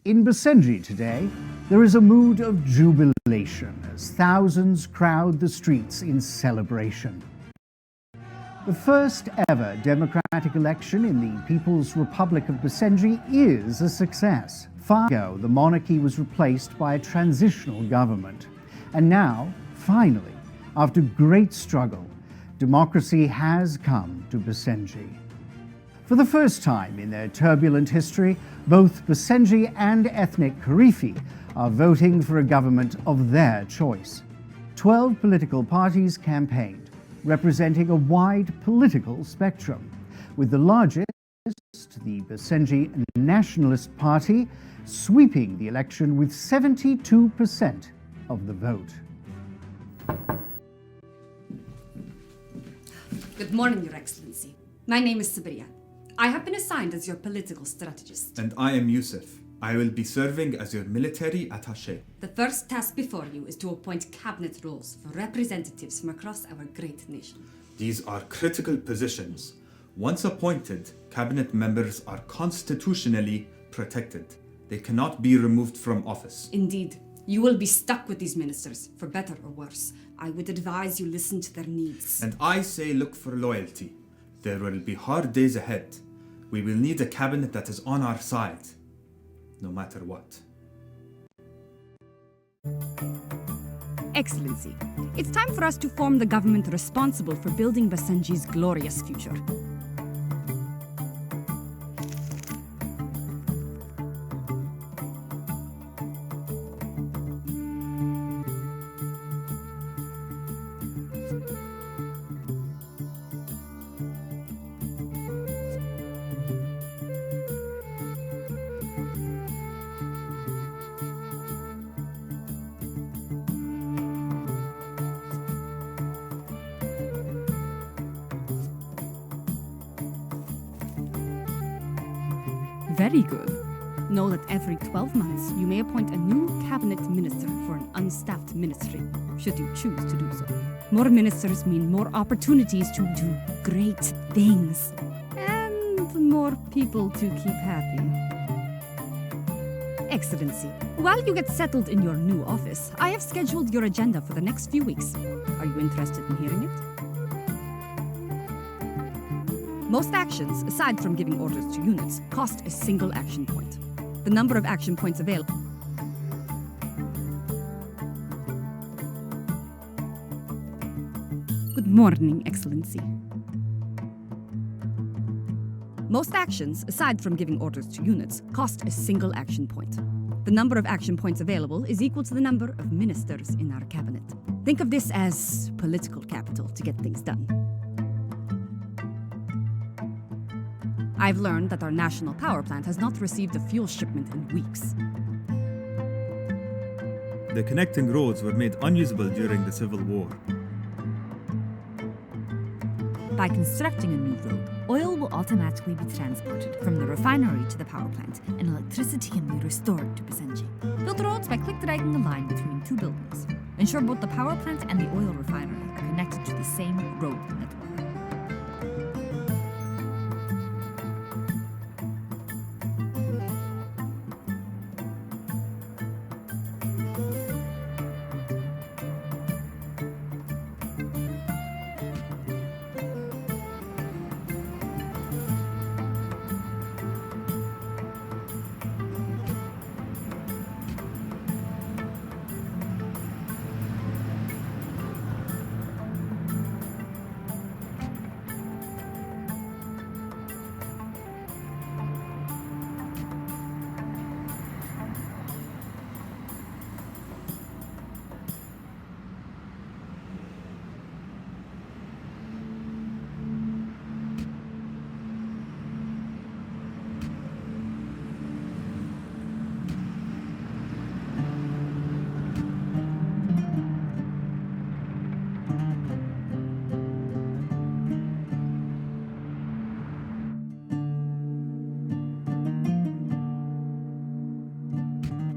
In Basenji today, there is a mood of jubilation as thousands crowd the streets in celebration. The first ever democratic election in the People's Republic of Basenji is a success. 5 years ago, the monarchy was replaced by a transitional government. And now, finally, after great struggle, democracy has come to Basenji. For the first time in their turbulent history, both Basenji and ethnic Karifi are voting for a government of their choice. 12 political parties campaigned, representing a wide political spectrum, with the largest, the Basenji Nationalist Party, sweeping the election with 72% of the vote. Good morning, Your Excellency. My name is Sabriya. I have been assigned as your political strategist. And I am Yusuf. I will be serving as your military attaché. The first task before you is to appoint cabinet roles for representatives from across our great nation. These are critical positions. Once appointed, cabinet members are constitutionally protected. They cannot be removed from office. Indeed, you will be stuck with these ministers, for better or worse. I would advise you listen to their needs. And I say look for loyalty. There will be hard days ahead. We will need a cabinet that is on our side, no matter what. Excellency, it's time for us to form the government responsible for building Basenji's glorious future. Very good. Know that every 12 months you may appoint a new cabinet minister for an unstaffed ministry, should you choose to do so. More ministers mean more opportunities to do great things, and more people to keep happy. Excellency, while you get settled in your new office, I have scheduled your agenda for the next few weeks. Are you interested in hearing it? Most actions, aside from giving orders to units, cost a single action point. The number of action points available. Good morning, Excellency. Most actions, aside from giving orders to units, cost a single action point. The number of action points available is equal to the number of ministers in our cabinet. Think of this as political capital to get things done. I've learned that our national power plant has not received a fuel shipment in weeks. The connecting roads were made unusable during the Civil War. By constructing a new road, oil will automatically be transported from the refinery to the power plant, and electricity can be restored to Basenji. Build roads by click-dragging a line between two buildings. Ensure both the power plant and the oil refinery are connected to the same road network.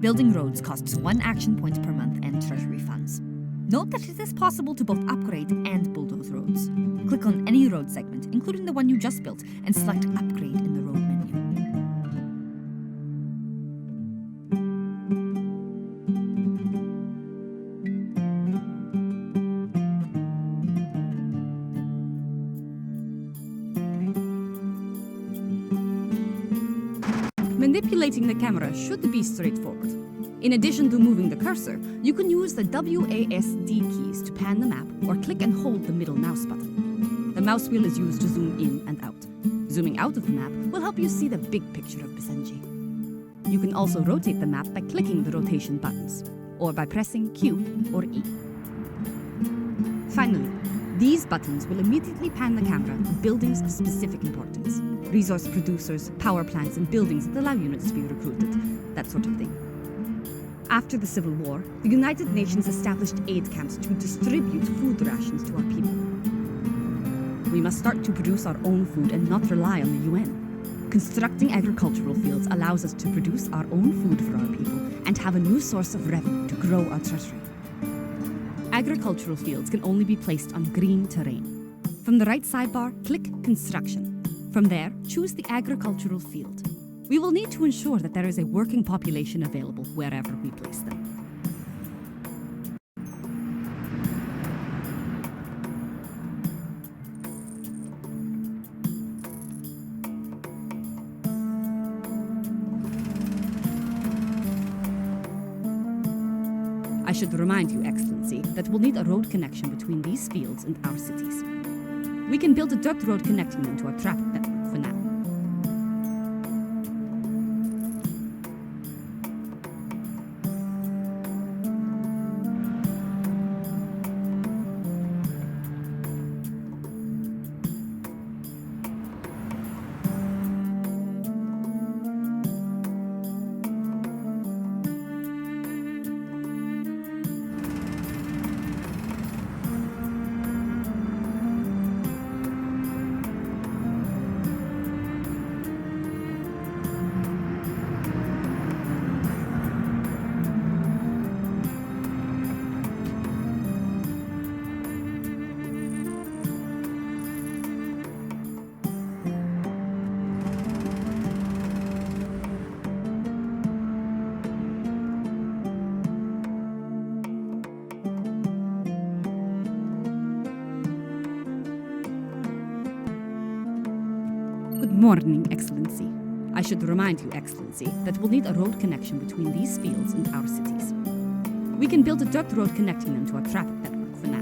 Building roads costs 1 action point per month and treasury funds. Note that it is possible to both upgrade and bulldoze roads. Click on any road segment, including the one you just built, and select Upgrade in the road menu. Manipulating the camera should be straightforward. In addition to moving the cursor, you can use the WASD keys to pan the map or click and hold the middle mouse button. The mouse wheel is used to zoom in and out. Zooming out of the map will help you see the big picture of Basenji. You can also rotate the map by clicking the rotation buttons, or by pressing Q or E. Finally, these buttons will immediately pan the camera to buildings of specific importance. Resource producers, power plants, and buildings that allow units to be recruited, that sort of thing. After the Civil War, the United Nations established aid camps to distribute food rations to our people. We must start to produce our own food and not rely on the UN. Constructing agricultural fields allows us to produce our own food for our people and have a new source of revenue to grow our treasury. Agricultural fields can only be placed on green terrain. From the right sidebar, click Construction. From there, choose the agricultural field. We will need to ensure that there is a working population available wherever we place them. I should remind you, Excellency, that we'll need a road connection between these fields and our cities. We can build a dirt road connecting them to our traffic network for now. Good morning, Excellency. I should remind you, Excellency, that we'll need a road connection between these fields and our cities. We can build a dirt road connecting them to our traffic network for now.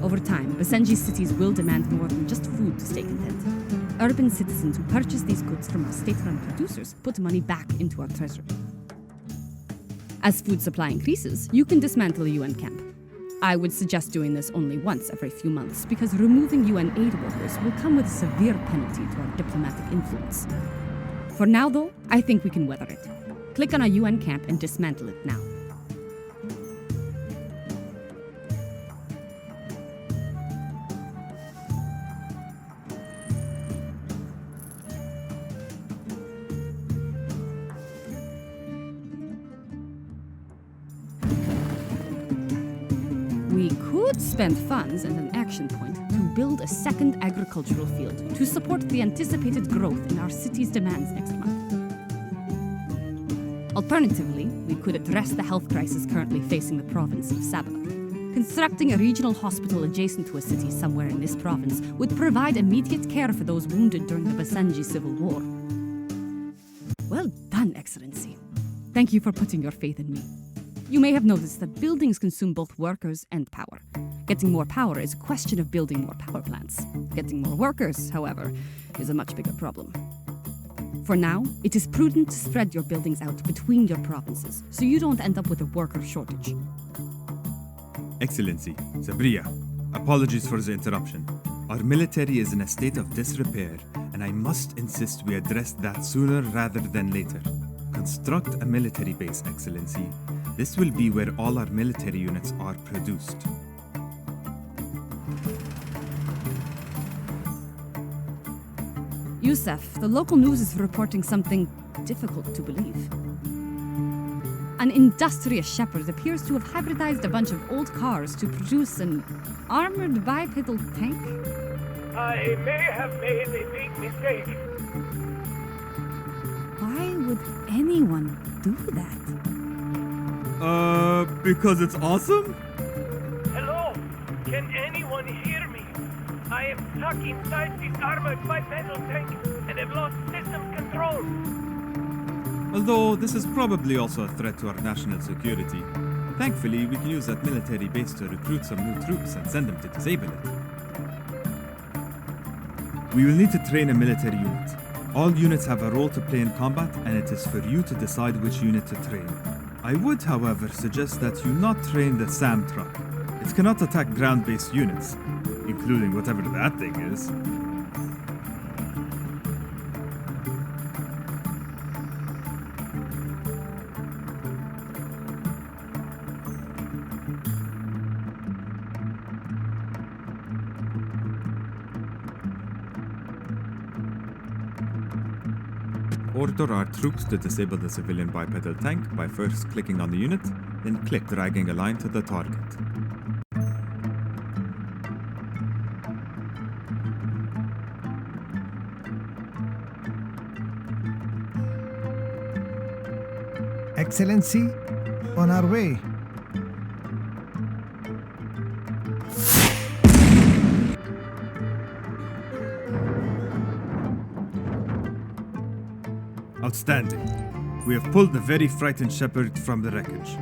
Over time, Basenji cities will demand more than just food to stay content. urban citizens who purchase these goods from our state-run producers put money back into our treasury. As food supply increases, you can dismantle a UN camp. I would suggest doing this only once every few months because removing UN aid workers will come with a severe penalty to our diplomatic influence. For now, though, I think we can weather it. Click on a UN camp and dismantle it now. We could spend funds and an action point to build a second agricultural field to support the anticipated growth in our city's demands next month. Alternatively, we could address the health crisis currently facing the province of Sabah. Constructing a regional hospital adjacent to a city somewhere in this province would provide immediate care for those wounded during the Basenji civil war. Well done, Excellency. Thank you for putting your faith in me. You may have noticed that buildings consume both workers and power. Getting more power is a question of building more power plants. Getting more workers, however, is a much bigger problem. For now, it is prudent to spread your buildings out between your provinces, so you don't end up with a worker shortage. Excellency, Sabriya, apologies for the interruption. Our military is in a state of disrepair, and I must insist we address that sooner rather than later. Construct a military base, Excellency. This will be where all our military units are produced. Youssef, the local news is reporting something difficult to believe. An industrious shepherd appears to have hybridized a bunch of old cars to produce an armored bipedal tank. I may have made a big mistake. Why would anyone do that? Because it's awesome? Hello? Can anyone hear me? I am stuck inside this armored bipedal tank and have lost system control. Although this is probably also a threat to our national security. Thankfully, we can use that military base to recruit some new troops and send them to disable it. We will need to train a military unit. All units have a role to play in combat, and it is for you to decide which unit to train. I would, however, suggest that you not train the SAM truck. It cannot attack ground-based units, including whatever that thing is. Order our troops to disable the civilian bipedal tank by first clicking on the unit, then click dragging a line to the target. Excellency, on our way. Outstanding. We have pulled the very frightened shepherd from the wreckage.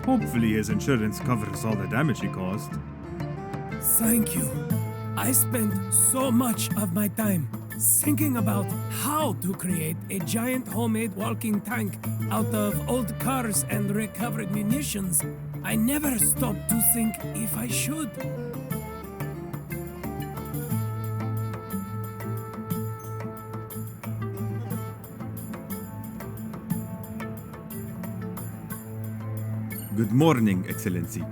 Hopefully his insurance covers all the damage he caused. Thank you. I spent so much of my time thinking about how to create a giant homemade walking tank out of old cars and recovered munitions. I never stopped to think if I should. Good morning, Excellency.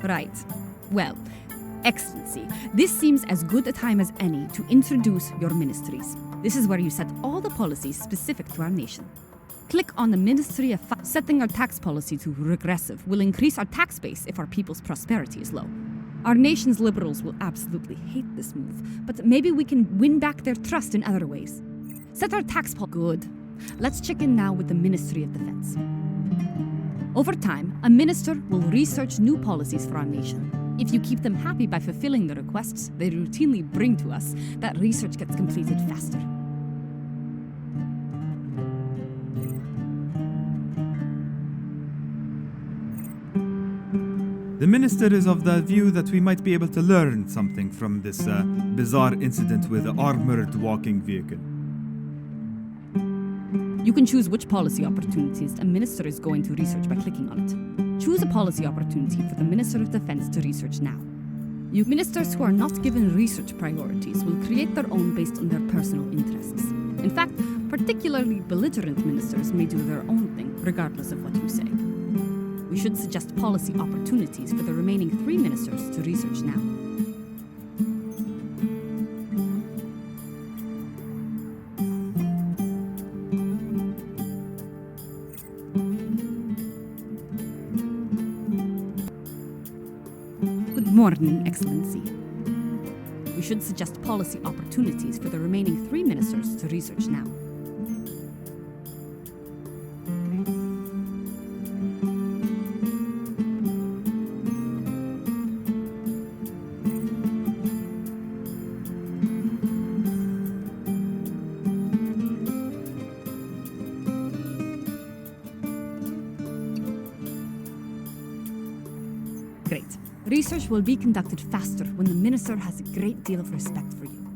Right. Well, Excellency, this seems as good a time as any to introduce your ministries. This is where you set all the policies specific to our nation. Click on the Ministry of Setting our tax policy to regressive will increase our tax base if our people's prosperity is low. Our nation's liberals will absolutely hate this move, but maybe we can win back their trust in other ways. Set our tax policy. Good. Let's check in now with the Ministry of Defense. Over time, a minister will research new policies for our nation. If you keep them happy by fulfilling the requests they routinely bring to us, that research gets completed faster. The minister is of the view that we might be able to learn something from this bizarre incident with the armored walking vehicle. You can choose which policy opportunities a minister is going to research by clicking on it. Choose a policy opportunity for the Minister of Defense to research now. You ministers who are not given research priorities will create their own based on their personal interests. In fact, particularly belligerent ministers may do their own thing, regardless of what you say. We should suggest policy opportunities for the remaining 3 ministers to research now. Good morning, Excellency. We should suggest policy opportunities for the remaining 3 ministers to research now. Great. Research will be conducted faster when the minister has a great deal of respect for you.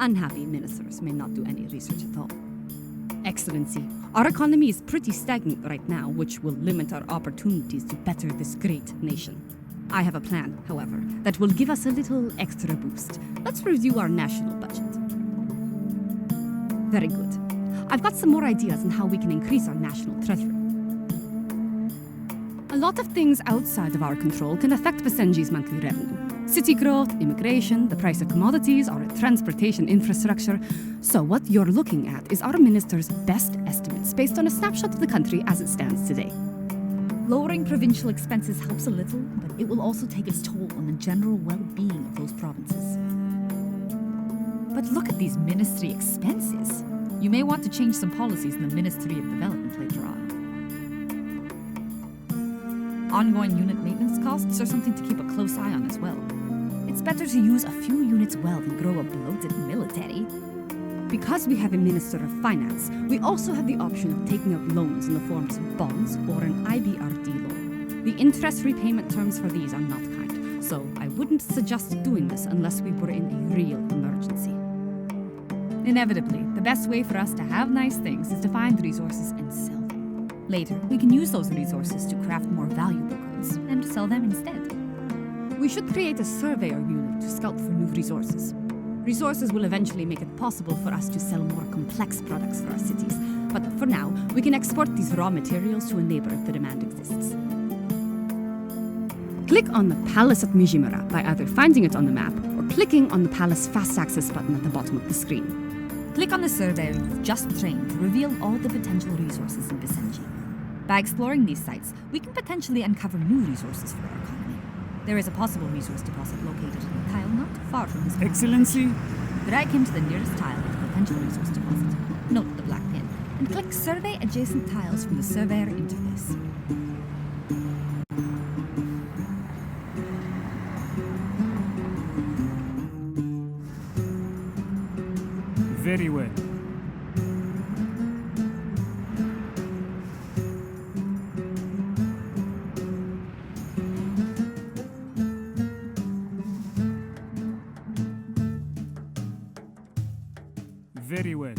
Unhappy ministers may not do any research at all. Excellency, our economy is pretty stagnant right now, which will limit our opportunities to better this great nation. I have a plan, however, that will give us a little extra boost. Let's review our national budget. Very good. I've got some more ideas on how we can increase our national treasury. A lot of things outside of our control can affect Basenji's monthly revenue. City growth, immigration, the price of commodities, or transportation infrastructure. So what you're looking at is our minister's best estimates based on a snapshot of the country as it stands today. Lowering provincial expenses helps a little, but it will also take its toll on the general well-being of those provinces. But look at these ministry expenses. You may want to change some policies in the Ministry of Development later on. Ongoing unit maintenance costs are something to keep a close eye on as well. It's better to use a few units well than grow a bloated military. Because we have a Minister of Finance, we also have the option of taking out loans in the forms of bonds or an IBRD loan. The interest repayment terms for these are not kind, so I wouldn't suggest doing this unless we were in a real emergency. Inevitably, the best way for us to have nice things is to find resources and sell them. Later, we can use those resources to craft more valuable goods and sell them instead. We should create a surveyor unit to scout for new resources. Resources will eventually make it possible for us to sell more complex products for our cities, but for now, we can export these raw materials to a neighbor if the demand exists. Click on the Palace at Mijimura by either finding it on the map or clicking on the Palace Fast Access button at the bottom of the screen. Click on the surveyor you've just trained to reveal all the potential resources in Basenji. By exploring these sites, we can potentially uncover new resources for our economy. There is a possible resource deposit located in a tile not far from this. Excellency? Drag him to the nearest tile with a potential resource deposit. Note the black pin, and click Survey Adjacent Tiles from the Surveyor interface. Very well. Very well.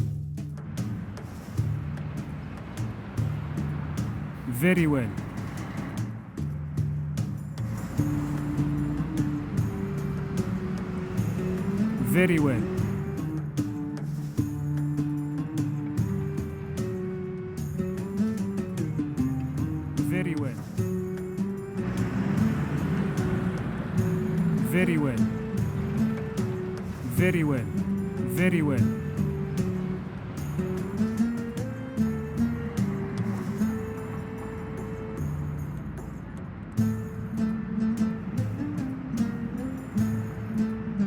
Very well. Very well. Very well. Very well. Very well. Very well.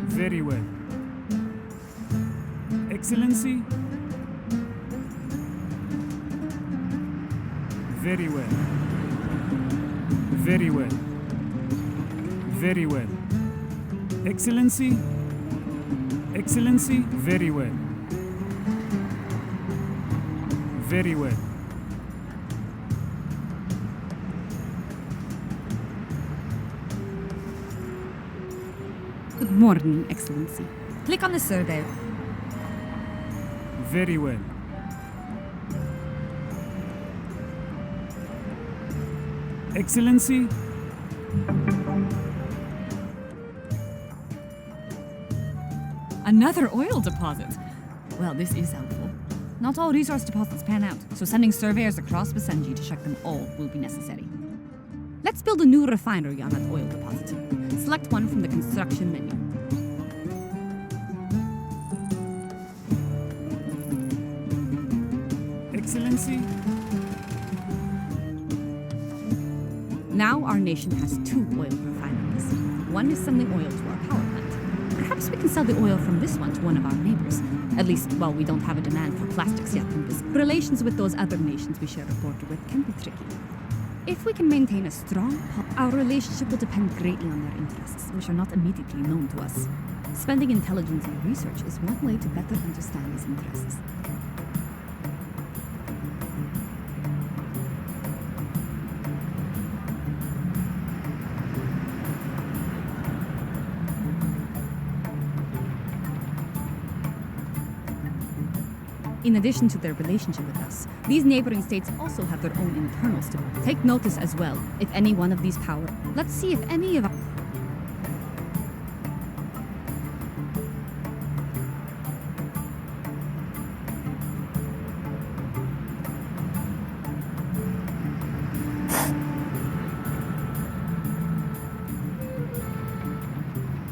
Very well. Excellency? Very well. Very well. Very well. Excellency? Excellency? Very well. Very well. Good morning, Excellency. Click on the survey. Very well. Excellency? Another oil deposit. Well, this is helpful. Not all resource deposits pan out, so sending surveyors across Basenji to check them all will be necessary. Let's build a new refinery on that oil deposit. Select one from the construction menu. Excellency? Now our nation has 2 oil refineries. One is sending oil to our power plant. Perhaps we can sell the oil from this one to one of our neighbors. At least while we don't have a demand for plastics yet in this. Relations with those other nations we share a border with can be tricky. If we can maintain a strong our relationship will depend greatly on their interests, which are not immediately known to us. Spending intelligence and research is one way to better understand these interests. In addition to their relationship with us, these neighboring states also have their own internal stability. Take notice as well, if any one of these let's see if any of